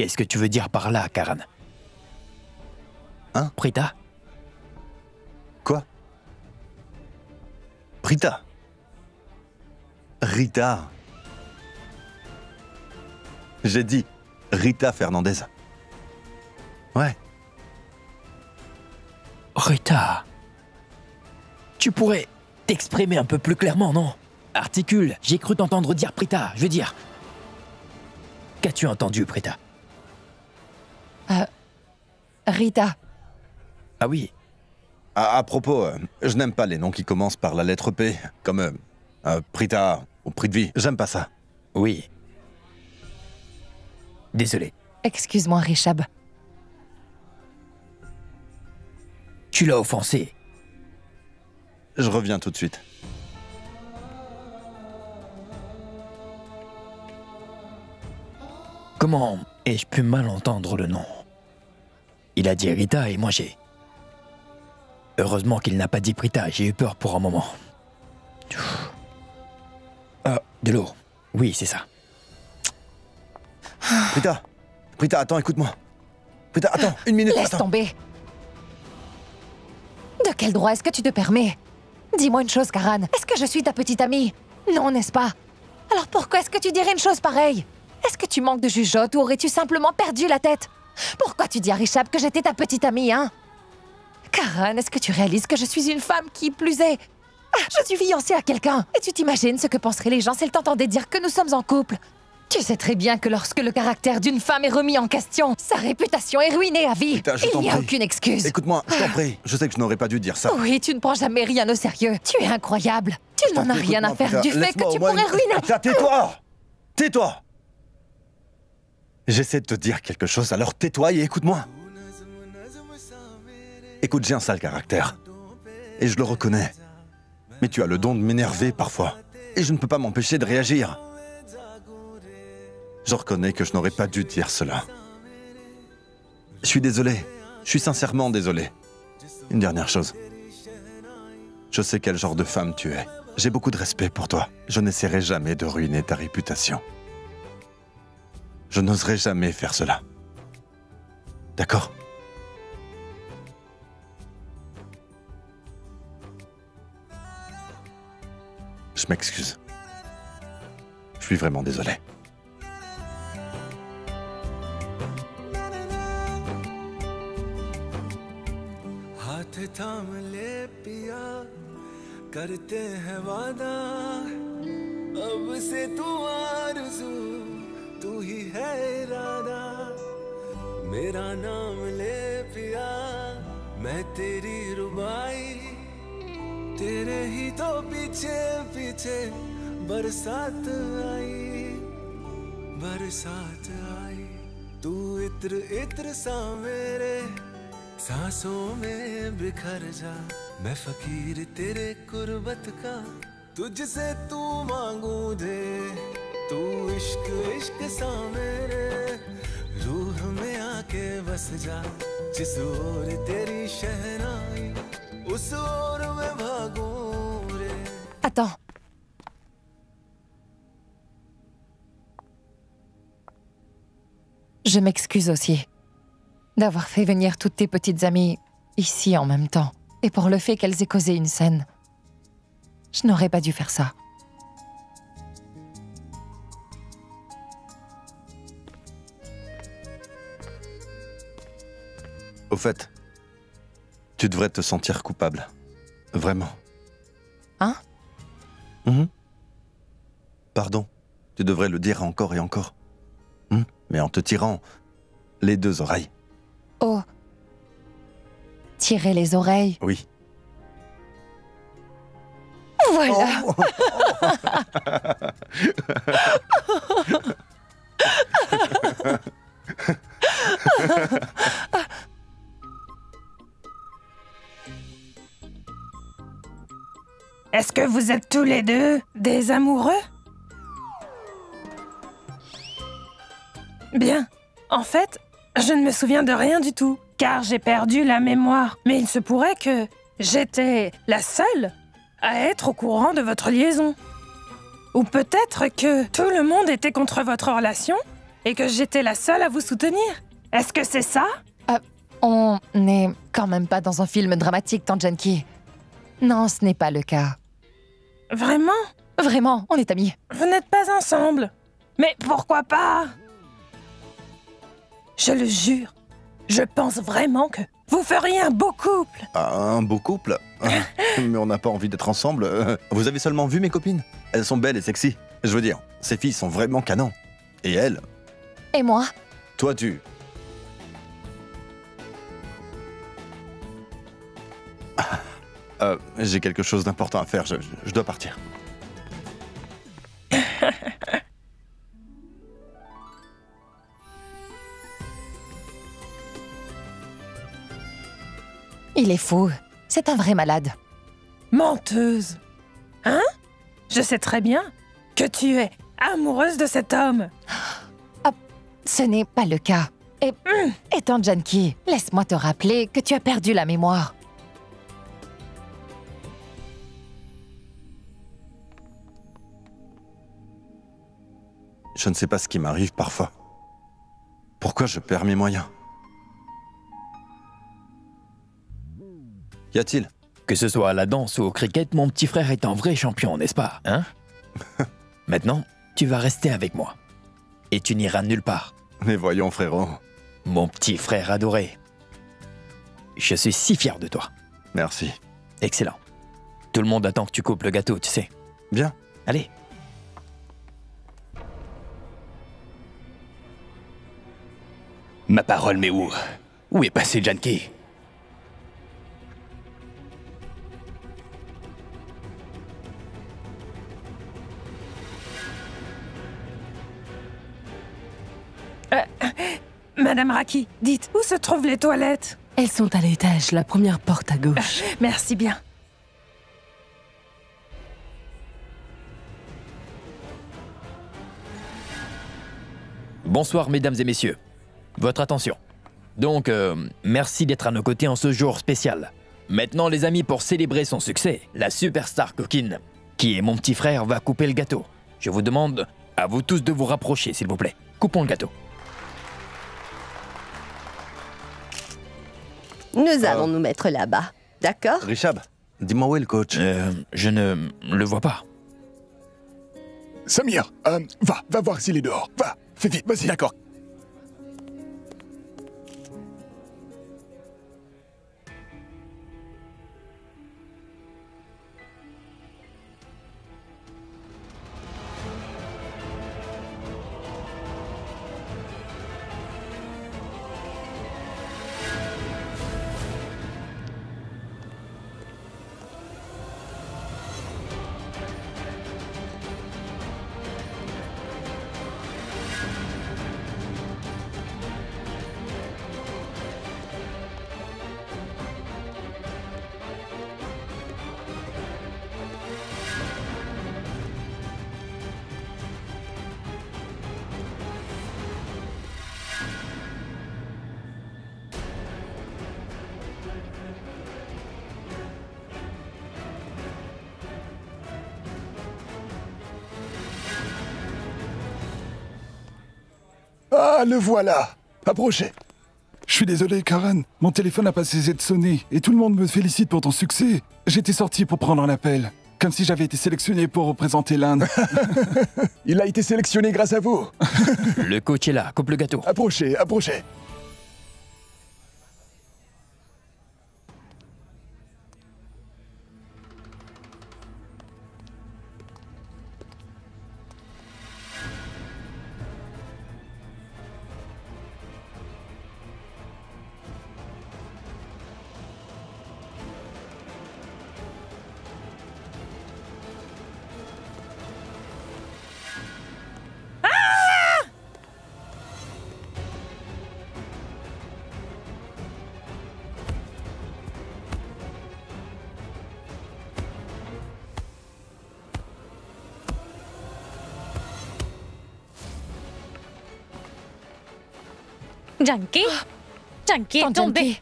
Qu'est-ce que tu veux dire par là, Karan? Hein? Prita? Quoi? Prita? Rita? J'ai dit Rita Fernandez. Ouais. Rita. Tu pourrais t'exprimer un peu plus clairement, non? Articule, j'ai cru t'entendre dire Prita, je veux dire. Qu'as-tu entendu, Prita? Rita. Ah oui. À propos, je n'aime pas les noms qui commencent par la lettre P, comme Prita ou Prithvi. J'aime pas ça. Oui. Désolé. Excuse-moi, Rishab. Tu l'as offensé. Je reviens tout de suite. Comment ai-je pu mal entendre le nom? Il a dit Rita et moi j'ai... Heureusement qu'il n'a pas dit Prita, j'ai eu peur pour un moment. Ah, de l'eau. Oui, c'est ça. Prita! Prita, attends, écoute-moi. Prita, attends, une minute, Laisse attends. tomber. De quel droit est-ce que tu te permets? Dis-moi une chose, Karan. Est-ce que je suis ta petite amie? Non, n'est-ce pas? Alors pourquoi est-ce que tu dirais une chose pareille? Est-ce que tu manques de jugeote ou aurais-tu simplement perdu la tête? Pourquoi tu dis à Rishab que j'étais ta petite amie, hein? Karan, est-ce que tu réalises que je suis une femme qui plus est? Ah, je suis fiancée à quelqu'un. Et tu t'imagines ce que penseraient les gens s'ils t'entendaient dire que nous sommes en couple? Tu sais très bien que lorsque le caractère d'une femme est remis en question, sa réputation est ruinée à vie. Prita, je Il t'en n'y a prie. aucune excuse. Écoute-moi, je t'en prie. Je sais que je n'aurais pas dû dire ça. Oui, tu ne prends jamais rien au sérieux. Tu es incroyable. Tu n'en as rien à faire du fait que tu pourrais ruiner... Prita, tais-toi! Tais-toi! J'essaie de te dire quelque chose, alors tais-toi et écoute-moi. Écoute, j'ai un sale caractère. Et je le reconnais. Mais tu as le don de m'énerver parfois. Et je ne peux pas m'empêcher de réagir. Je reconnais que je n'aurais pas dû dire cela. Je suis désolé. Je suis sincèrement désolé. Une dernière chose. Je sais quel genre de femme tu es. J'ai beaucoup de respect pour toi. Je n'essaierai jamais de ruiner ta réputation. Je n'oserai jamais faire cela. D'accord? Je m'excuse. Je suis vraiment désolé. हाथ थाम ले पिया करते हैं वादा अब से तू आरज़ू तू ही है इरादा मेरा नाम ले पिया मैं तेरी रुबाई तेरे ही तो पीछे पीछे बरसात आई तू इत्र इत्र सा मेरे सांसों में बिखर जा मैं फकीर तेरे कुर्बत का तुझसे तू मांगू दे तू इश्क इश्क सा मेरे रूह में आके बस जा जिस ओर तेरी शहनाई उस ओर में भागू रे Attends. Je m'excuse aussi d'avoir fait venir toutes tes petites amies ici en même temps. Et pour le fait qu'elles aient causé une scène. Je n'aurais pas dû faire ça. Au fait, tu devrais te sentir coupable. Vraiment. Hein? Pardon. Tu devrais le dire encore et encore. Mais en te tirant les deux oreilles. Oh. Tirer les oreilles. Oui. Voilà. Est-ce que vous êtes tous les deux des amoureux? Bien. En fait, je ne me souviens de rien du tout, car j'ai perdu la mémoire. Mais il se pourrait que j'étais la seule à être au courant de votre liaison. Ou peut-être que tout le monde était contre votre relation et que j'étais la seule à vous soutenir. Est-ce que c'est ça? On n'est quand même pas dans un film dramatique, Tante Janky. Non, ce n'est pas le cas. Vraiment? Vraiment, on est amis. Vous n'êtes pas ensemble. Mais pourquoi pas? Je le jure, je pense vraiment que vous feriez un beau couple. Ah, un beau couple. Mais on n'a pas envie d'être ensemble. Vous avez seulement vu mes copines? Elles sont belles et sexy. Je veux dire, ces filles sont vraiment canons. Et elle? Et moi? Toi, tu... j'ai quelque chose d'important à faire. Je dois partir. Il est fou. C'est un vrai malade. Menteuse. Hein? Je sais très bien que tu es amoureuse de cet homme. Ce n'est pas le cas. Et Tante Janky, laisse-moi te rappeler que tu as perdu la mémoire. Je ne sais pas ce qui m'arrive parfois. Pourquoi je perds mes moyens? Qu'y a-t-il? Que ce soit à la danse ou au cricket, mon petit frère est un vrai champion, n'est-ce pas, hein? Maintenant, tu vas rester avec moi. Et tu n'iras nulle part. Mais voyons, frérot. Mon petit frère adoré. Je suis si fier de toi. Merci. Excellent. Tout le monde attend que tu coupes le gâteau, tu sais. Bien. Allez. Ma parole, mais où? Où est passé Janky? Madame Raki, dites, où se trouvent les toilettes? Elles sont à l'étage, la première porte à gauche. Merci bien. Bonsoir, mesdames et messieurs. Votre attention. Donc, merci d'être à nos côtés en ce jour spécial. Maintenant, les amis, pour célébrer son succès, la superstar coquine, qui est mon petit frère, va couper le gâteau. Je vous demande à vous tous de vous rapprocher, s'il vous plaît. Coupons le gâteau. Nous allons nous mettre là-bas, d'accord? Richab, dis-moi où est le coach? Je ne le vois pas. Samir, va voir s'il est dehors. Va, fais vite, vas-y. D'accord. Ah, le voilà. Approchez. Je suis désolé, Karen. Mon téléphone n'a pas cessé de sonner et tout le monde me félicite pour ton succès. J'étais sorti pour prendre un appel. Comme si j'avais été sélectionné pour représenter l'Inde. Il a été sélectionné grâce à vous. Le coach est là, coupe le gâteau. Approchez, approchez. Janky? Janky est Tante tombé. Janky.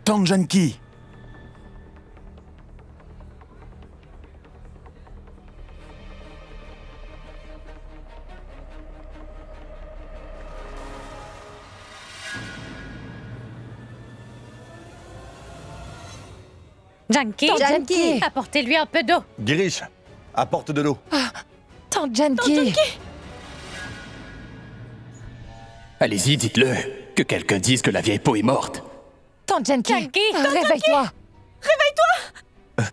Tante Janky. Janki, Janki. apportez-lui un peu d'eau. Girish, apporte de l'eau. Tante Janki. Allez-y, dites-le. Que quelqu'un dise que la vieille peau est morte. Tante Janki. Janki. Réveille-toi.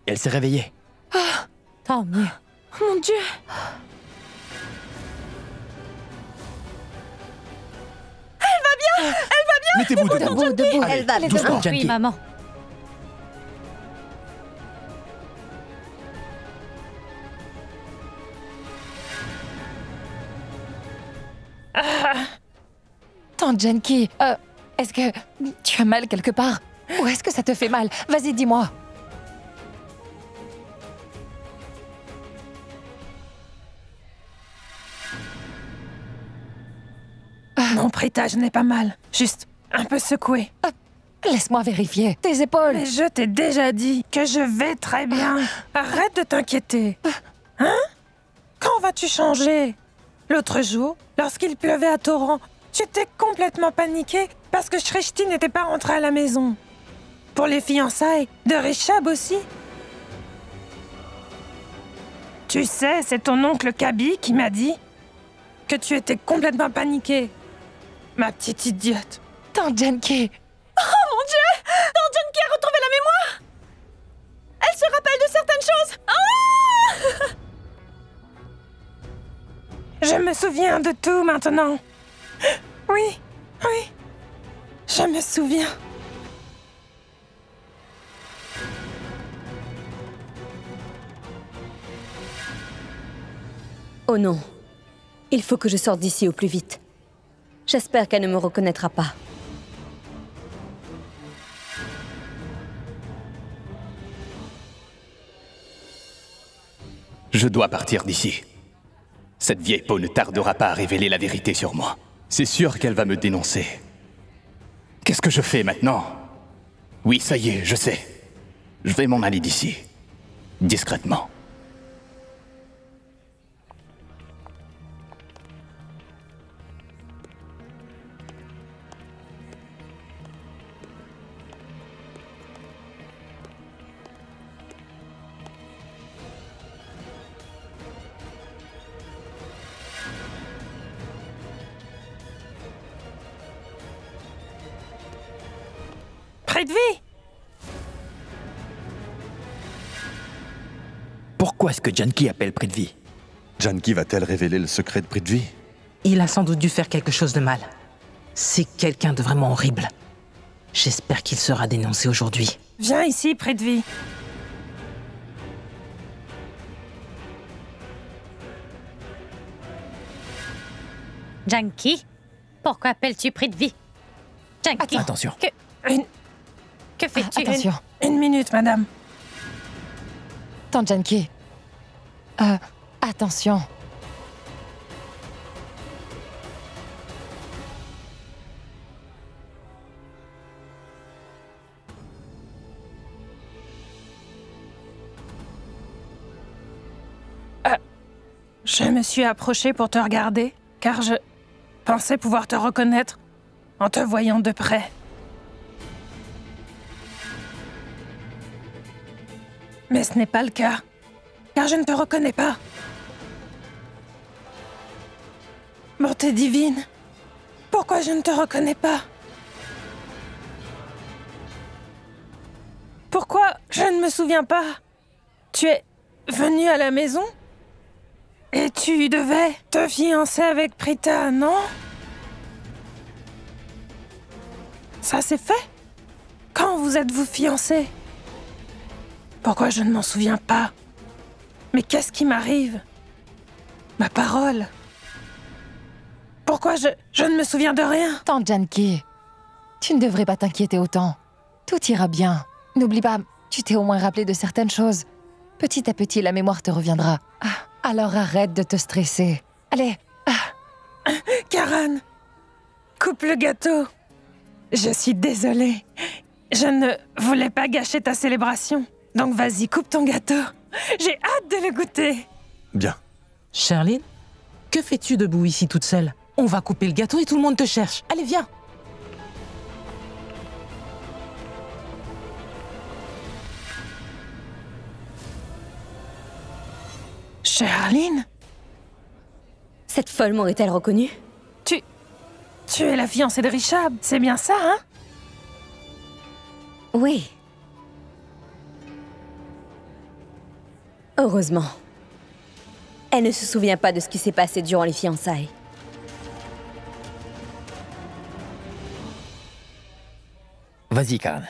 Elle s'est réveillée. Tant mieux. Mon Dieu. Mettez-vous Debout, debout. Elle va bien. doucement. Oui, Janki. maman. Tante Janki, est-ce que tu as mal quelque part? Ou est-ce que ça te fait mal? Vas-y, dis-moi. Mon prêtage n'est pas mal. Juste un peu secoué. Laisse-moi vérifier. Tes épaules. Mais je t'ai déjà dit que je vais très bien. Arrête de t'inquiéter. Hein? Quand vas-tu changer? L'autre jour, lorsqu'il pleuvait à torrent, tu étais complètement paniquée parce que Shrishti n'était pas rentré à la maison. Pour les fiançailles de Rishab aussi. Tu sais, c'est ton oncle Kabi qui m'a dit que tu étais complètement paniquée. Ma petite idiote. Tante Janki. Oh mon Dieu! Tante Janki a retrouvé la mémoire! Elle se rappelle de certaines choses! Ah! Je me souviens de tout maintenant. Oui, oui. Je me souviens. Oh non. Il faut que je sorte d'ici au plus vite. J'espère qu'elle ne me reconnaîtra pas. Je dois partir d'ici. Cette vieille peau ne tardera pas à révéler la vérité sur moi. C'est sûr qu'elle va me dénoncer. Qu'est-ce que je fais maintenant? Oui, ça y est, je sais. Je vais m'en aller d'ici. Discrètement. Prithvi! Pourquoi est-ce que Janki appelle Prithvi? Janki va-t-elle révéler le secret de Prithvi? Il a sans doute dû faire quelque chose de mal. C'est quelqu'un de vraiment horrible. J'espère qu'il sera dénoncé aujourd'hui. Viens ici, Prithvi. Janki, pourquoi appelles-tu Prithvi? Janki, Attention. que fais-tu? Attention. Une minute, madame. Tante Janki. Attention. Je me suis approchée pour te regarder, car je pensais pouvoir te reconnaître en te voyant de près. Mais ce n'est pas le cas, car je ne te reconnais pas. Bonté divine, pourquoi je ne te reconnais pas? Pourquoi je ne me souviens pas? Tu es venu à la maison? Et tu devais te fiancer avec Prita, non? Ça c'est fait? Quand vous êtes-vous fiancés? Pourquoi je ne m'en souviens pas? Mais qu'est-ce qui m'arrive? Ma parole. Pourquoi je ne me souviens de rien? Tante Janki, tu ne devrais pas t'inquiéter autant. Tout ira bien. N'oublie pas, tu t'es au moins rappelé de certaines choses. Petit à petit, la mémoire te reviendra. Alors arrête de te stresser. Allez. Karan, coupe le gâteau. Je suis désolée. Je ne voulais pas gâcher ta célébration. Donc vas-y, coupe ton gâteau. J'ai hâte de le goûter. Bien. Sherline, que fais-tu debout ici toute seule? On va couper le gâteau et tout le monde te cherche. Allez, viens. Sherline? Cette folle m'aurait-elle reconnue? Tu es la fiancée de Richard, c'est bien ça, hein? Oui. Heureusement. Elle ne se souvient pas de ce qui s'est passé durant les fiançailles. Vas-y, Karan.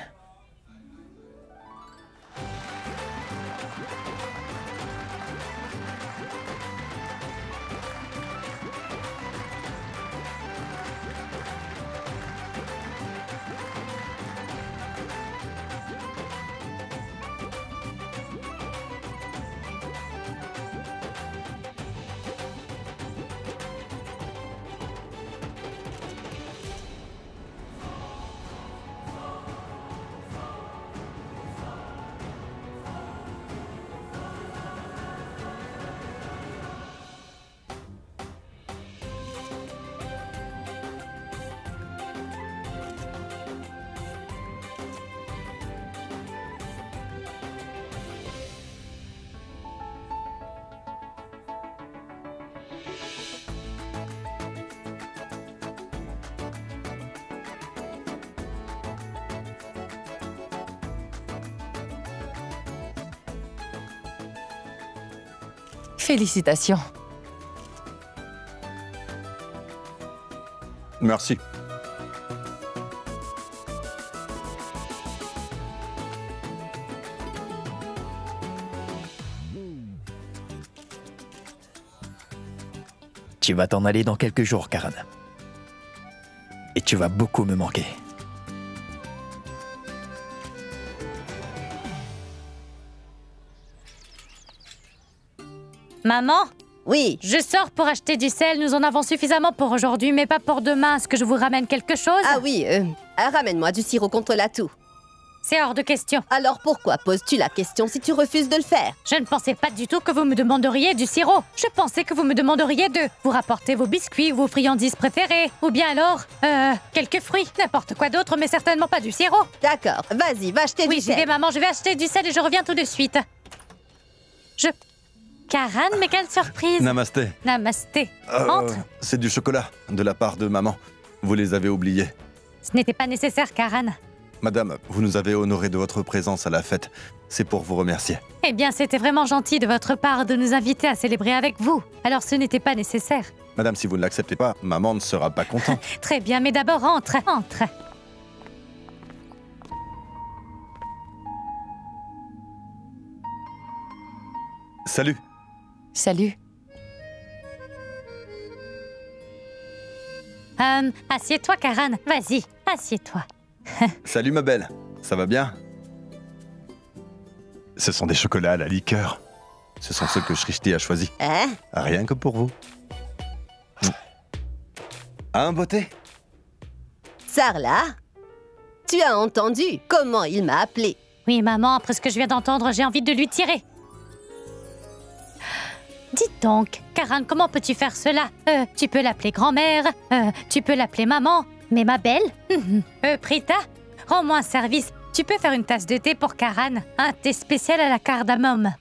Félicitations. Merci. Tu vas t'en aller dans quelques jours, Karan. Et tu vas beaucoup me manquer. Maman? Oui. Je sors pour acheter du sel. Nous en avons suffisamment pour aujourd'hui, mais pas pour demain. Est-ce que je vous ramène quelque chose? Ah oui, ramène-moi du sirop contre la toux. C'est hors de question. Alors pourquoi poses-tu la question si tu refuses de le faire? Je ne pensais pas du tout que vous me demanderiez du sirop. Je pensais que vous me demanderiez de vous rapporter vos biscuits, vos friandises préférées. Ou bien alors, quelques fruits. N'importe quoi d'autre, mais certainement pas du sirop. D'accord, vas-y, va acheter du Oui, sel. j'y vais, maman. Je vais acheter du sel et je reviens tout de suite. Karan, mais quelle surprise! Namasté. Namasté. Entre. C'est du chocolat, de la part de maman. Vous les avez oubliés. Ce n'était pas nécessaire, Karan. Madame, vous nous avez honoré de votre présence à la fête. C'est pour vous remercier. Eh bien, c'était vraiment gentil de votre part de nous inviter à célébrer avec vous. Alors, ce n'était pas nécessaire. Madame, si vous ne l'acceptez pas, maman ne sera pas contente. Très bien, mais d'abord, entre. Salut. Salut. Assieds-toi, Karan. Vas-y, assieds-toi. Salut ma belle. Ça va bien? Ce sont des chocolats à la liqueur. Ce sont ceux que Shrishti a choisis. Hein? Rien que pour vous. Un beauté? Sarla? Tu as entendu comment il m'a appelé? Oui, maman, après ce que je viens d'entendre, j'ai envie de lui tirer. Dites donc, Karan, comment peux-tu faire cela? Tu peux l'appeler grand-mère, tu peux l'appeler maman, mais ma belle? Prita, rends-moi un service. Tu peux faire une tasse de thé pour Karan, un thé spécial à la cardamome.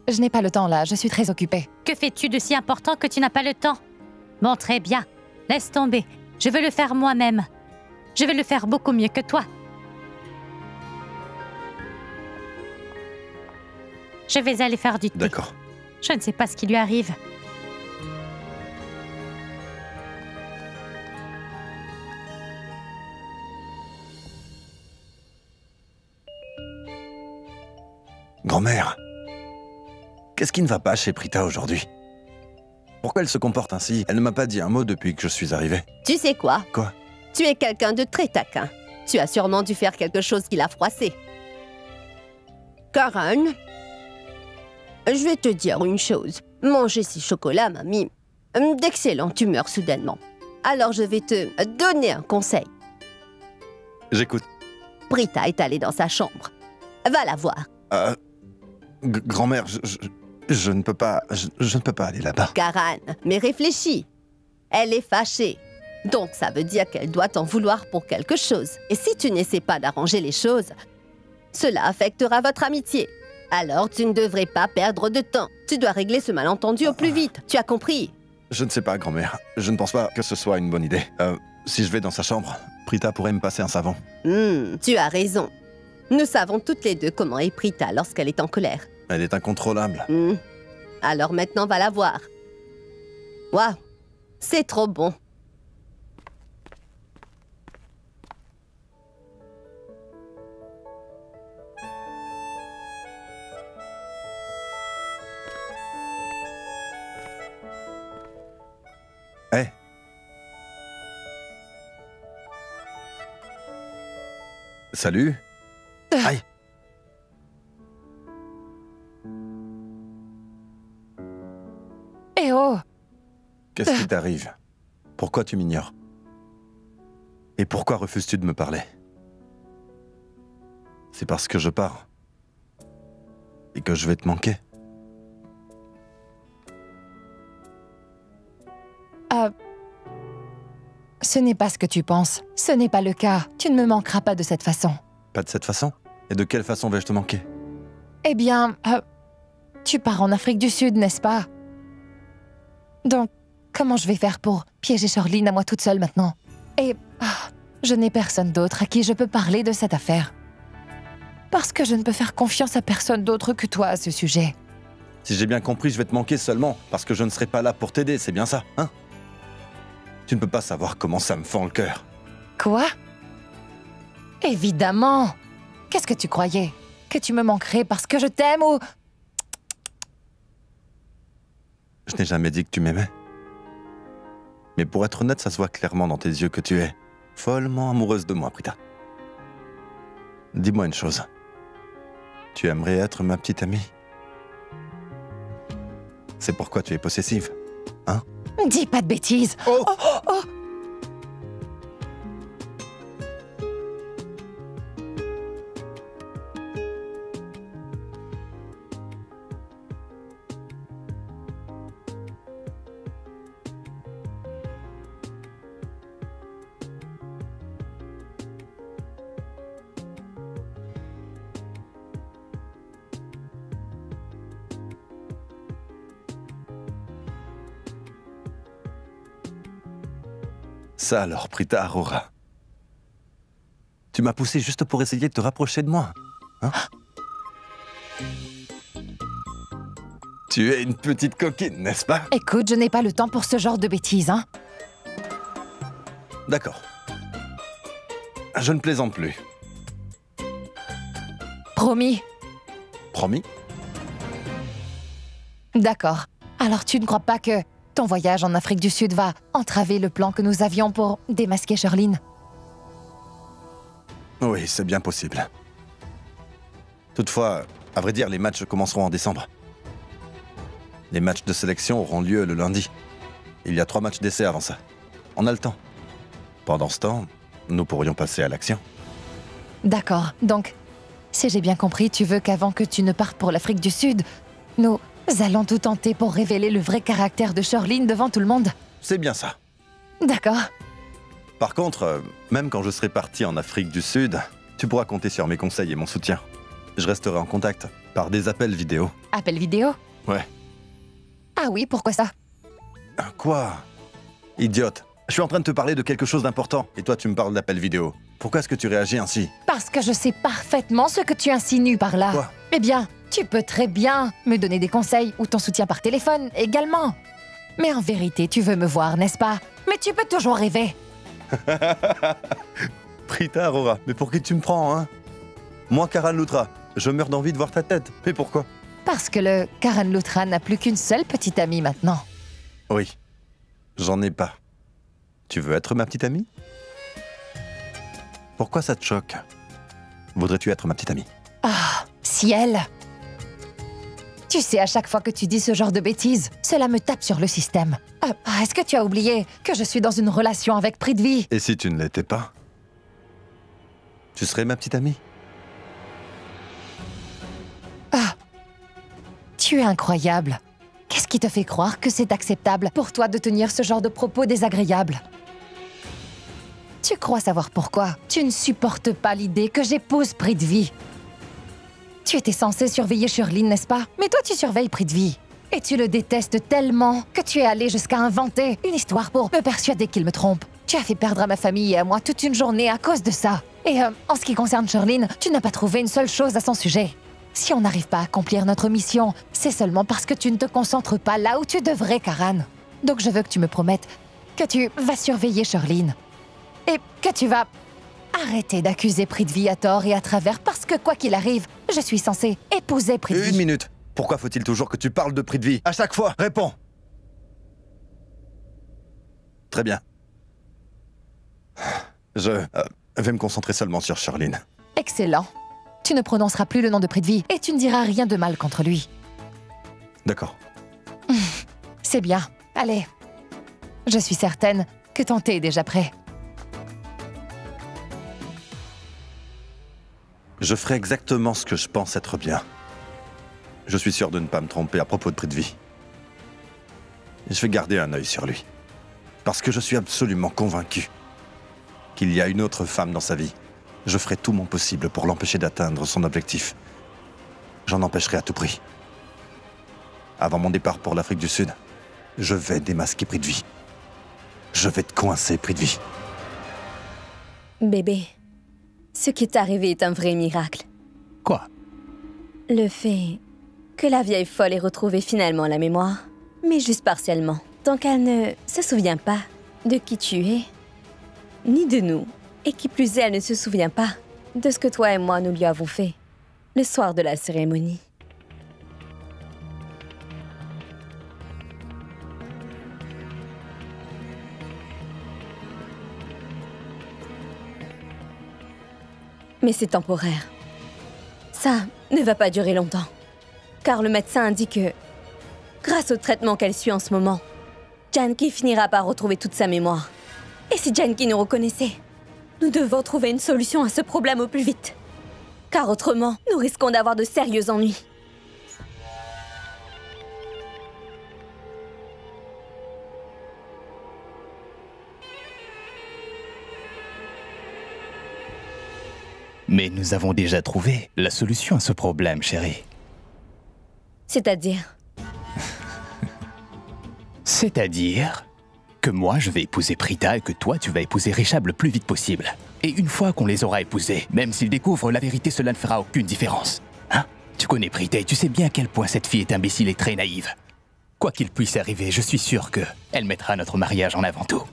Je n'ai pas le temps là, je suis très occupée. Que fais-tu de si important que tu n'as pas le temps? Bon, très bien. Laisse tomber. Je vais le faire moi-même. Je vais le faire beaucoup mieux que toi. Je vais aller faire du thé. D'accord. Je ne sais pas ce qui lui arrive. Grand-mère, qu'est-ce qui ne va pas chez Prita aujourd'hui? Pourquoi elle se comporte ainsi? Elle ne m'a pas dit un mot depuis que je suis arrivé. Tu sais quoi? Quoi? Tu es quelqu'un de très taquin. Tu as sûrement dû faire quelque chose qui l'a froissé. Karan, je vais te dire une chose. Manger ces chocolats m'a mis d'excellente humeur soudainement. Alors je vais te donner un conseil. J'écoute. Prita est allée dans sa chambre. Va la voir. Grand-mère, je ne peux pas... Je ne peux pas aller là-bas. Karan, mais réfléchis. Elle est fâchée. Donc ça veut dire qu'elle doit t'en vouloir pour quelque chose. Et si tu n'essaies pas d'arranger les choses, cela affectera votre amitié. Alors tu ne devrais pas perdre de temps. Tu dois régler ce malentendu au plus vite. Tu as compris? Je ne sais pas, grand-mère. Je ne pense pas que ce soit une bonne idée. Si je vais dans sa chambre, Prita pourrait me passer un savon. Tu as raison. Nous savons toutes les deux comment est Prita lorsqu'elle est en colère. Elle est incontrôlable. Alors maintenant, va la voir. Waouh, c'est trop bon. Hé. Salut. Aïe. Eh oh! Qu'est-ce qui t'arrive? Pourquoi tu m'ignores? Et pourquoi refuses-tu de me parler? C'est parce que je pars. Et que je vais te manquer. Ce n'est pas ce que tu penses. Ce n'est pas le cas. Tu ne me manqueras pas de cette façon. Pas de cette façon? Et de quelle façon vais-je te manquer? Eh bien, tu pars en Afrique du Sud, n'est-ce pas? Donc, comment je vais faire pour piéger Charline à moi toute seule maintenant? Et je n'ai personne d'autre à qui je peux parler de cette affaire. Parce que je ne peux faire confiance à personne d'autre que toi à ce sujet. Si j'ai bien compris, je vais te manquer seulement parce que je ne serai pas là pour t'aider, c'est bien ça, hein? Tu ne peux pas savoir comment ça me fend le cœur. Quoi? Évidemment! Qu'est-ce que tu croyais? Que tu me manquerais parce que je t'aime ou... Je n'ai jamais dit que tu m'aimais. Mais pour être honnête, ça se voit clairement dans tes yeux que tu es follement amoureuse de moi, Prita. Dis-moi une chose. Tu aimerais être ma petite amie? C'est pourquoi tu es possessive, hein? Dis pas de bêtises! Oh! Oh! Ça alors, Prita Aurora. Tu m'as poussé juste pour essayer de te rapprocher de moi, hein? Tu es une petite coquine, n'est-ce pas? Écoute, je n'ai pas le temps pour ce genre de bêtises, hein? D'accord. Je ne plaisante plus. Promis. Promis? D'accord. Alors tu ne crois pas que ton voyage en Afrique du Sud va entraver le plan que nous avions pour démasquer Charline? Oui, c'est bien possible. Toutefois, à vrai dire, les matchs commenceront en décembre. Les matchs de sélection auront lieu le lundi. Il y a 3 matchs d'essai avant ça. On a le temps. Pendant ce temps, nous pourrions passer à l'action. D'accord. Donc, si j'ai bien compris, tu veux qu'avant que tu ne partes pour l'Afrique du Sud, nous allons tout tenter pour révéler le vrai caractère de Charline devant tout le monde? C'est bien ça. D'accord. Par contre, même quand je serai parti en Afrique du Sud, tu pourras compter sur mes conseils et mon soutien. Je resterai en contact par des appels vidéo. Appel vidéo? Ouais. Ah oui, pourquoi ça? Quoi? Idiote. Je suis en train de te parler de quelque chose d'important et toi tu me parles d'appels vidéo. Pourquoi est-ce que tu réagis ainsi? Parce que je sais parfaitement ce que tu insinues par là. Quoi? Eh bien, tu peux très bien me donner des conseils ou ton soutien par téléphone également. Mais en vérité, tu veux me voir, n'est-ce pas? Mais tu peux toujours rêver. Prita Aurora, mais pour qui tu me prends, hein? Moi, Karan Loutra, je meurs d'envie de voir ta tête. Mais pourquoi? Parce que le Karan Loutra n'a plus qu'une seule petite amie maintenant. Oui, j'en ai pas. Tu veux être ma petite amie? Pourquoi ça te choque? Voudrais-tu être ma petite amie? Ah, ciel! Tu sais, à chaque fois que tu dis ce genre de bêtises, cela me tape sur le système. Est-ce que tu as oublié que je suis dans une relation avec Prithvi? Et si tu ne l'étais pas? Tu serais ma petite amie? Ah! Tu es incroyable. Qu'est-ce qui te fait croire que c'est acceptable pour toi de tenir ce genre de propos désagréables? Tu crois savoir pourquoi? Tu ne supportes pas l'idée que j'épouse Prithvi. Tu étais censé surveiller Shirley, n'est-ce pas? Mais toi, tu surveilles Prithvi. Et tu le détestes tellement que tu es allé jusqu'à inventer une histoire pour me persuader qu'il me trompe. Tu as fait perdre à ma famille et à moi toute une journée à cause de ça. Et en ce qui concerne Shirley, tu n'as pas trouvé une seule chose à son sujet. Si on n'arrive pas à accomplir notre mission, c'est seulement parce que tu ne te concentres pas là où tu devrais, Karan. Donc je veux que tu me promettes que tu vas surveiller Shirley. Et que tu vas arrêter d'accuser Prithvi à tort et à travers parce que quoi qu'il arrive, je suis censée épouser Prithvi. 1 minute. Pourquoi faut-il toujours que tu parles de Prithvi? À chaque fois, réponds. Très bien. Je vais me concentrer seulement sur Shirley. Excellent. Tu ne prononceras plus le nom de Prithvi et tu ne diras rien de mal contre lui. D'accord. C'est bien. Allez. Je suis certaine que ton thé est déjà prêt. Je ferai exactement ce que je pense être bien. Je suis sûr de ne pas me tromper à propos de Prithvi. Je vais garder un œil sur lui. Parce que je suis absolument convaincu qu'il y a une autre femme dans sa vie. Je ferai tout mon possible pour l'empêcher d'atteindre son objectif. J'en empêcherai à tout prix. Avant mon départ pour l'Afrique du Sud, je vais démasquer Prithvi. Je vais te coincer, Prithvi. Bébé, ce qui est arrivé est un vrai miracle. Quoi? Le fait que la vieille folle ait retrouvé finalement la mémoire, mais juste partiellement. Donc elle ne se souvient pas de qui tu es, ni de nous. Et qui plus est, elle ne se souvient pas de ce que toi et moi nous lui avons fait le soir de la cérémonie. Mais c'est temporaire. Ça ne va pas durer longtemps. Car le médecin indique que, grâce au traitement qu'elle suit en ce moment, Janki finira par retrouver toute sa mémoire. Et si Janki nous reconnaissait, nous devons trouver une solution à ce problème au plus vite. Car autrement, nous risquons d'avoir de sérieux ennuis. Mais nous avons déjà trouvé la solution à ce problème, chérie. C'est-à-dire? C'est-à-dire que moi, je vais épouser Prita et que toi, tu vas épouser Rishab le plus vite possible. Et une fois qu'on les aura épousés, même s'ils découvrent la vérité, cela ne fera aucune différence. Hein? Tu connais Prita et tu sais bien à quel point cette fille est imbécile et très naïve. Quoi qu'il puisse arriver, je suis sûr que elle mettra notre mariage en avant tout.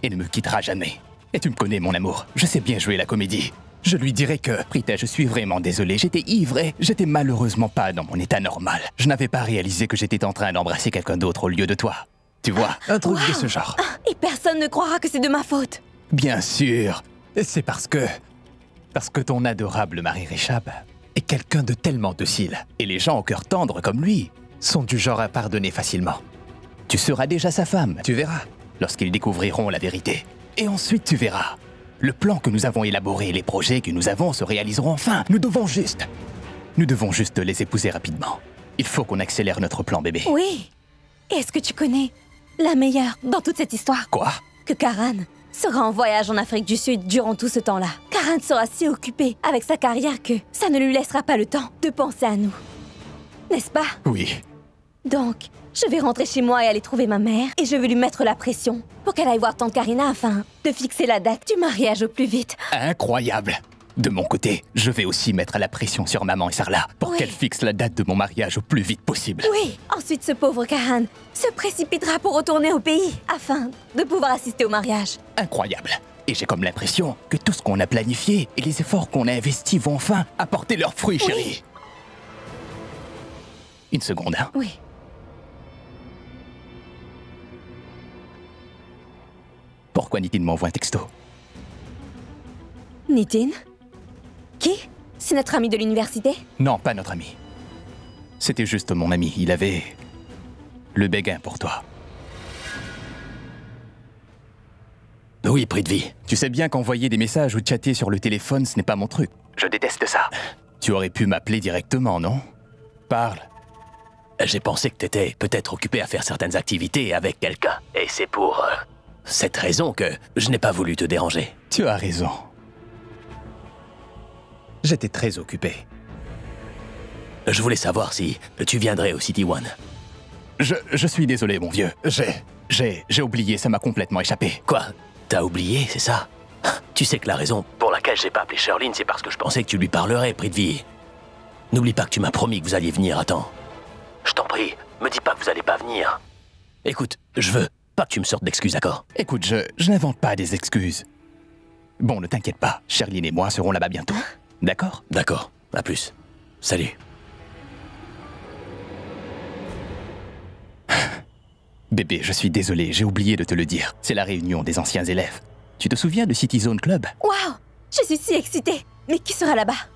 Et ne me quittera jamais. Et tu me connais, mon amour, je sais bien jouer la comédie. Je lui dirai que, Prita, je suis vraiment désolé, j'étais ivre et j'étais malheureusement pas dans mon état normal. Je n'avais pas réalisé que j'étais en train d'embrasser quelqu'un d'autre au lieu de toi. Tu vois, un truc de ce genre. Et personne ne croira que c'est de ma faute. Bien sûr. C'est parce que ton adorable mari Rishab est quelqu'un de tellement docile. Et les gens au cœur tendre comme lui sont du genre à pardonner facilement. Tu seras déjà sa femme, tu verras, lorsqu'ils découvriront la vérité. Et ensuite tu verras. Le plan que nous avons élaboré et les projets que nous avons se réaliseront enfin. Nous devons juste les épouser rapidement. Il faut qu'on accélère notre plan, bébé. Oui. Et est-ce que tu connais la meilleure dans toute cette histoire? Quoi? Que Karan sera en voyage en Afrique du Sud durant tout ce temps-là. Karan sera si occupé avec sa carrière que ça ne lui laissera pas le temps de penser à nous. N'est-ce pas? Oui. Donc, je vais rentrer chez moi et aller trouver ma mère et je vais lui mettre la pression pour qu'elle aille voir tante Karina afin de fixer la date du mariage au plus vite. Incroyable! De mon côté, je vais aussi mettre la pression sur maman et Sarla pour qu'elle fixe la date de mon mariage au plus vite possible. Oui, ensuite ce pauvre Karan se précipitera pour retourner au pays afin de pouvoir assister au mariage. Incroyable! Et j'ai comme l'impression que tout ce qu'on a planifié et les efforts qu'on a investis vont enfin apporter leurs fruits, chérie. Une seconde, hein? Oui. Pourquoi Nitin m'envoie un texto? Nitin? Qui? C'est notre ami de l'université? Non, pas notre ami. C'était juste mon ami. Il avait le béguin pour toi. Oui, Prithvi. Tu sais bien qu'envoyer des messages ou chatter sur le téléphone, ce n'est pas mon truc. Je déteste ça. Tu aurais pu m'appeler directement, non? Parle. J'ai pensé que t'étais peut-être occupé à faire certaines activités avec quelqu'un. Et c'est pour cette raison que je n'ai pas voulu te déranger. Tu as raison. J'étais très occupé. Je voulais savoir si tu viendrais au City One. Je suis désolé, mon vieux. J'ai oublié, ça m'a complètement échappé. Quoi? T'as oublié, c'est ça? Tu sais que la raison pour laquelle j'ai pas appelé Sherlyn, c'est parce que je pensais que tu lui parlerais, Prithvi. N'oublie pas que tu m'as promis que vous alliez venir, attends. Je t'en prie, me dis pas que vous allez pas venir. Écoute, je veux pas que tu me sortes d'excuses, d'accord? Écoute, je n'invente pas des excuses. Bon, ne t'inquiète pas, Sherlyn et moi serons là-bas bientôt. D'accord? D'accord, à plus. Salut. Bébé, je suis désolé, j'ai oublié de te le dire. C'est la réunion des anciens élèves. Tu te souviens de City Zone Club? Waouh! Je suis si excitée! Mais qui sera là-bas?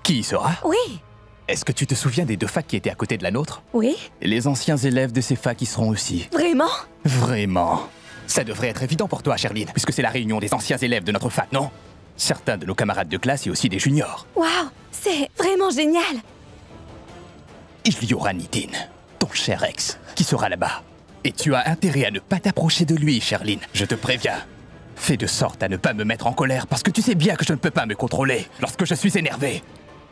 Qui y sera? Oui! Est-ce que tu te souviens des 2 facs qui étaient à côté de la nôtre? Oui? Les anciens élèves de ces facs y seront aussi. Vraiment? Vraiment? Ça devrait être évident pour toi, Sherlyn, puisque c'est la réunion des anciens élèves de notre fac, non? Certains de nos camarades de classe et aussi des juniors. Waouh! C'est vraiment génial! Il y aura Nitin, ton cher ex, qui sera là-bas. Et tu as intérêt à ne pas t'approcher de lui, Sherlyn. Je te préviens. Fais de sorte à ne pas me mettre en colère, parce que tu sais bien que je ne peux pas me contrôler lorsque je suis énervé.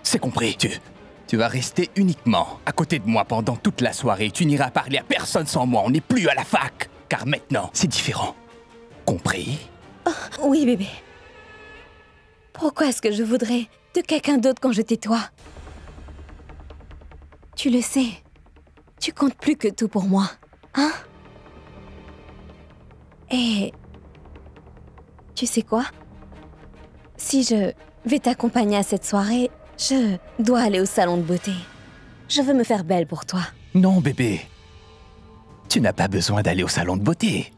C'est compris, tu vas rester uniquement à côté de moi pendant toute la soirée. Tu n'iras parler à personne sans moi, on n'est plus à la fac. Car maintenant, c'est différent. Compris? Oh, oui, bébé. Pourquoi est-ce que je voudrais de quelqu'un d'autre quand je tais-toi? Tu le sais. Tu comptes plus que tout pour moi, hein? Et... tu sais quoi? Si je vais t'accompagner à cette soirée, je dois aller au salon de beauté. Je veux me faire belle pour toi. Non, bébé. Tu n'as pas besoin d'aller au salon de beauté.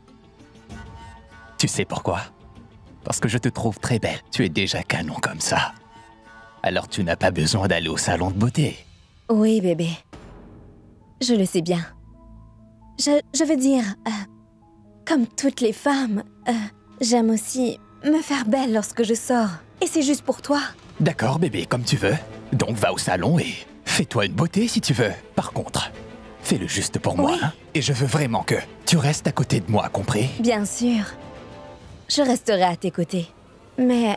Tu sais pourquoi? Parce que je te trouve très belle. Tu es déjà canon comme ça. Alors tu n'as pas besoin d'aller au salon de beauté. Oui, bébé. Je le sais bien. Je veux dire, comme toutes les femmes, j'aime aussi me faire belle lorsque je sors. Et c'est juste pour toi. D'accord, bébé, comme tu veux. Donc va au salon et fais-toi une beauté si tu veux. Par contre, fais-le juste pour moi. Oui. Hein? Et je veux vraiment que tu restes à côté de moi, compris? Bien sûr. Je resterai à tes côtés. Mais,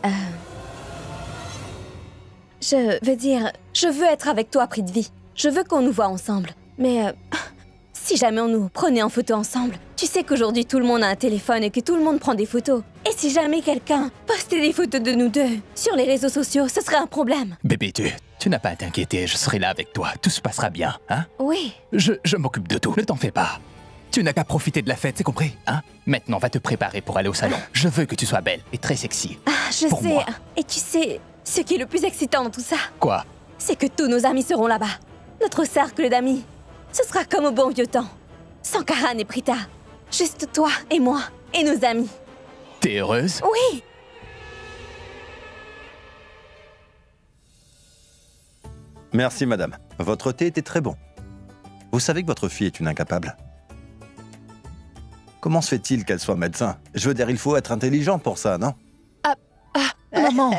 je veux dire, je veux être avec toi, Prithvi. Je veux qu'on nous voit ensemble. Mais, si jamais on nous prenait en photo ensemble, tu sais qu'aujourd'hui tout le monde a un téléphone et que tout le monde prend des photos. Et si jamais quelqu'un postait des photos de nous deux sur les réseaux sociaux, ce serait un problème. Bébé, tu n'as pas à t'inquiéter, je serai là avec toi. Tout se passera bien, hein? Oui. Je m'occupe de tout, ne t'en fais pas. Tu n'as qu'à profiter de la fête, c'est compris, hein? Maintenant, va te préparer pour aller au salon. Je veux que tu sois belle et très sexy. Ah, je pour sais. moi. Et tu sais, ce qui est le plus excitant dans tout ça, Quoi? c'est que tous nos amis seront là-bas. Notre cercle d'amis. Ce sera comme au bon vieux temps. Sans Karan et Prita. Juste toi et moi et nos amis. T'es heureuse? Oui. Merci, madame. Votre thé était très bon. Vous savez que votre fille est une incapable. Comment se fait-il qu'elle soit médecin? Je veux dire, il faut être intelligent pour ça, non? Maman.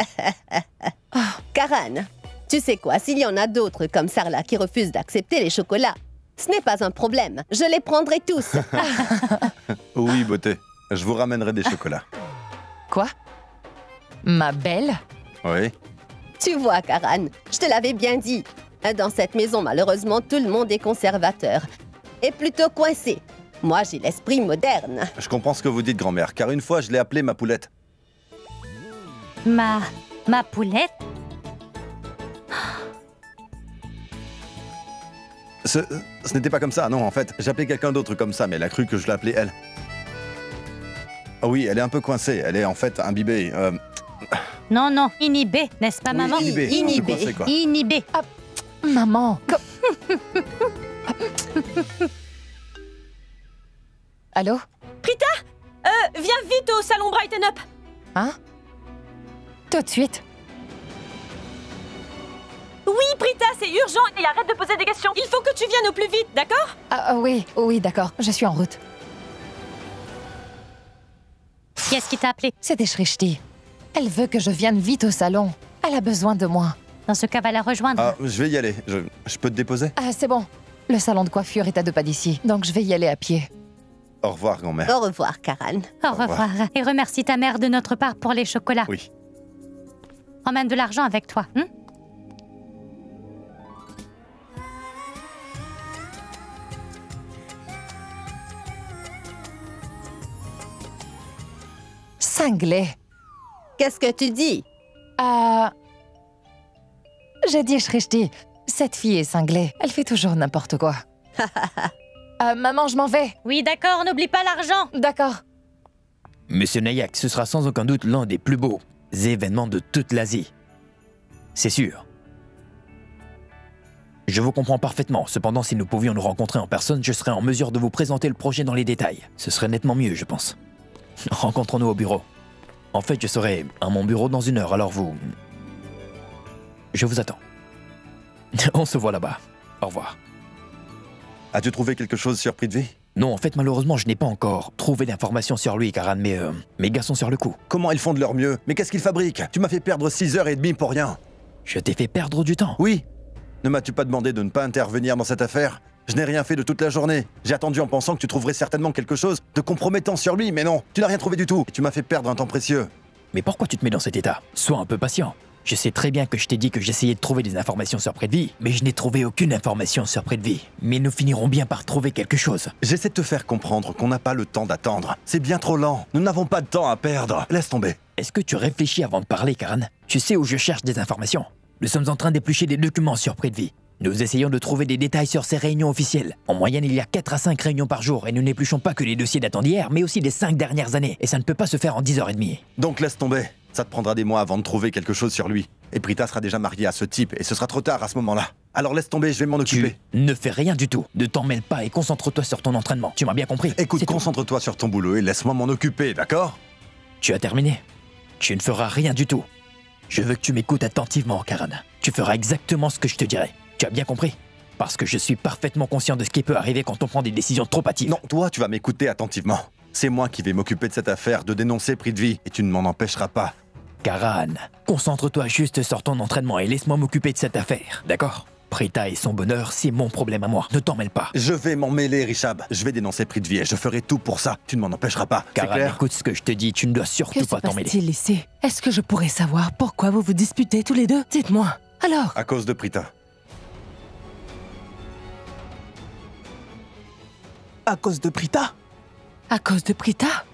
Karan, tu sais quoi, s'il y en a d'autres comme Sarla qui refusent d'accepter les chocolats, ce n'est pas un problème. Je les prendrai tous. Oui, beauté. Je vous ramènerai des chocolats. Quoi? Ma belle? Oui. Tu vois, Karan, je te l'avais bien dit. Dans cette maison, malheureusement, tout le monde est conservateur. Et plutôt coincé. Moi, j'ai l'esprit moderne. Je comprends ce que vous dites, grand-mère, car une fois, je l'ai appelée ma poulette. Ma poulette? Ce n'était pas comme ça, non, en fait. J'appelais quelqu'un d'autre comme ça, mais elle a cru que je l'appelais elle. Oh oui, elle est un peu coincée. Elle est en fait imbibée. Non, non, inhibée, n'est-ce pas, Oui, maman? inhibée. Coincée, quoi. Inhibée. Ah, maman. Allô? Prita, viens vite au salon Brighten Up. Hein? Tout de suite? Oui, Prita, c'est urgent et arrête de poser des questions. Il faut que tu viennes au plus vite, d'accord? Oui, d'accord. Je suis en route. Qui est-ce qui t'a appelé? C'est Shrishti. Elle veut que je vienne vite au salon. Elle a besoin de moi. Dans ce cas, va la rejoindre. Ah, je vais y aller. Je peux te déposer? Ah, c'est bon. Le salon de coiffure est à 2 pas d'ici, donc je vais y aller à pied. Au revoir, grand-mère. Au revoir, Karan. Au revoir. Et remercie ta mère de notre part pour les chocolats. Oui. Emmène de l'argent avec toi, hein? Cinglé. Qu'est-ce que tu dis? J'ai dit Shrishti. Cette fille est cinglée. Elle fait toujours n'importe quoi. Maman, je m'en vais. Oui, d'accord, n'oublie pas l'argent. D'accord. Monsieur Nayak, ce sera sans aucun doute l'un des plus beaux événements de toute l'Asie. C'est sûr. Je vous comprends parfaitement. Cependant, si nous pouvions nous rencontrer en personne, je serais en mesure de vous présenter le projet dans les détails. Ce serait nettement mieux, je pense. Rencontrons-nous au bureau. En fait, je serai à mon bureau dans 1 heure, alors vous... Je vous attends. On se voit là-bas. Au revoir. As-tu trouvé quelque chose sur Prithvi? Non, en fait, malheureusement, je n'ai pas encore trouvé d'informations sur lui, Karan, mais mes gars sont sur le coup. Comment ils font de leur mieux? Mais qu'est-ce qu'ils fabriquent? Tu m'as fait perdre 6h30 pour rien. Je t'ai fait perdre du temps. Oui. Ne m'as-tu pas demandé de ne pas intervenir dans cette affaire? Je n'ai rien fait de toute la journée. J'ai attendu en pensant que tu trouverais certainement quelque chose de compromettant sur lui, mais non, tu n'as rien trouvé du tout. Et tu m'as fait perdre un temps précieux. Mais pourquoi tu te mets dans cet état? Sois un peu patient. Je sais très bien que je t'ai dit que j'essayais de trouver des informations sur Prithvi, mais je n'ai trouvé aucune information sur Prithvi. Mais nous finirons bien par trouver quelque chose. J'essaie de te faire comprendre qu'on n'a pas le temps d'attendre. C'est bien trop lent. Nous n'avons pas de temps à perdre. Laisse tomber. Est-ce que tu réfléchis avant de parler, Karan? Tu sais où je cherche des informations. Nous sommes en train d'éplucher des documents sur Prithvi. Nous essayons de trouver des détails sur ces réunions officielles. En moyenne, il y a 4 à 5 réunions par jour et nous n'épluchons pas que les dossiers datant d'hier, mais aussi des 5 dernières années. Et ça ne peut pas se faire en 10h30. Donc laisse tomber. Ça te prendra des mois avant de trouver quelque chose sur lui. Et Prita sera déjà mariée à ce type et ce sera trop tard à ce moment-là. Alors laisse tomber, je vais m'en occuper. Tu ne fais rien du tout. Ne t'en mêle pas et concentre-toi sur ton entraînement. Tu m'as bien compris? Écoute, concentre-toi sur ton boulot et laisse-moi m'en occuper, d'accord? Tu as terminé. Tu ne feras rien du tout. Je veux que tu m'écoutes attentivement, Karan. Tu feras exactement ce que je te dirai. Tu as bien compris? Parce que je suis parfaitement conscient de ce qui peut arriver quand on prend des décisions trop hâtives. Non, toi, tu vas m'écouter attentivement. C'est moi qui vais m'occuper de cette affaire, de dénoncer Prithvi, et tu ne m'en empêcheras pas. Karan, concentre-toi juste sur ton entraînement et laisse-moi m'occuper de cette affaire, d'accord? Prita et son bonheur, c'est mon problème à moi. Ne t'en mêle pas. Je vais m'en mêler, Rishab. Je vais dénoncer Prithvi et je ferai tout pour ça. Tu ne m'en empêcheras pas. Karan, écoute ce que je te dis, tu ne dois surtout pas t'en mêler. Que se passe-t-il ici? Est-ce que je pourrais savoir pourquoi vous vous disputez tous les deux? Dites-moi. Alors? À cause de Prita. À cause de Prita? À cause de Prita?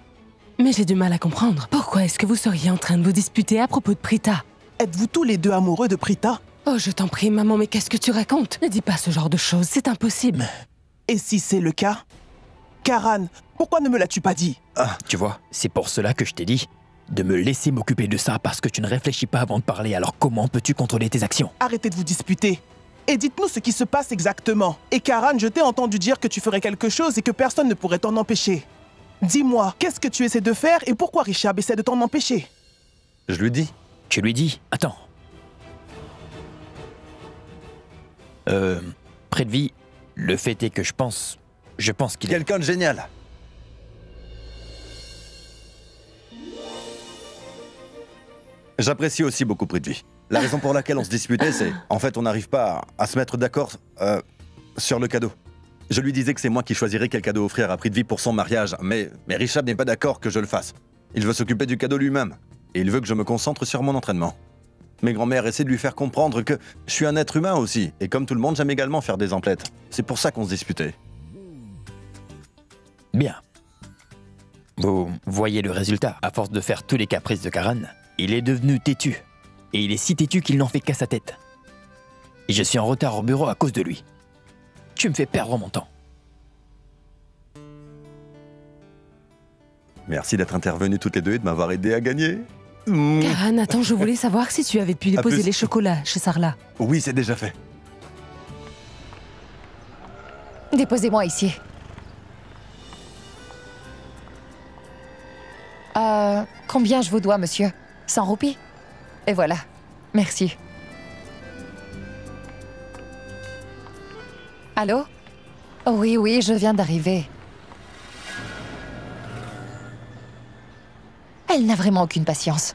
Mais j'ai du mal à comprendre. Pourquoi est-ce que vous seriez en train de vous disputer à propos de Prita? Êtes-vous tous les deux amoureux de Prita? Oh, je t'en prie, maman, mais qu'est-ce que tu racontes? Ne dis pas ce genre de choses, c'est impossible. Et si c'est le cas? Karan, pourquoi ne me l'as-tu pas dit? Tu vois, c'est pour cela que je t'ai dit de me laisser m'occuper de ça parce que tu ne réfléchis pas avant de parler, alors comment peux-tu contrôler tes actions? Arrêtez de vous disputer. Et dites-nous ce qui se passe exactement. Et Karan, je t'ai entendu dire que tu ferais quelque chose et que personne ne pourrait t'en empêcher. Dis-moi, qu'est-ce que tu essaies de faire et pourquoi Rishab essaie de t'en empêcher? Je lui dis. Tu lui dis? Attends. Prithvi, le fait est que je pense qu'il est... Quelqu'un de génial. J'apprécie aussi beaucoup Prithvi. La raison pour laquelle on se disputait, c'est... En fait, on n'arrive pas à se mettre d'accord sur le cadeau. Je lui disais que c'est moi qui choisirais quel cadeau offrir à Prithvi pour son mariage, mais Rishab n'est pas d'accord que je le fasse. Il veut s'occuper du cadeau lui-même, et il veut que je me concentre sur mon entraînement. Mes grands-mères essaient de lui faire comprendre que je suis un être humain aussi, et comme tout le monde, j'aime également faire des emplettes. C'est pour ça qu'on se disputait. Bien. Vous voyez le résultat. À force de faire tous les caprices de Karan, il est devenu têtu. Et il est si têtu qu'il n'en fait qu'à sa tête. Et je suis en retard au bureau à cause de lui. Tu me fais perdre mon temps. Merci d'être intervenus toutes les deux et de m'avoir aidé à gagner. Karan, attends, je voulais savoir si tu avais pu déposer les chocolats chez Sarla. Oui, c'est déjà fait. Déposez-moi ici. Combien je vous dois, monsieur? 100 roupies? Et voilà. Merci. Allô? Oh oui, je viens d'arriver. Elle n'a vraiment aucune patience.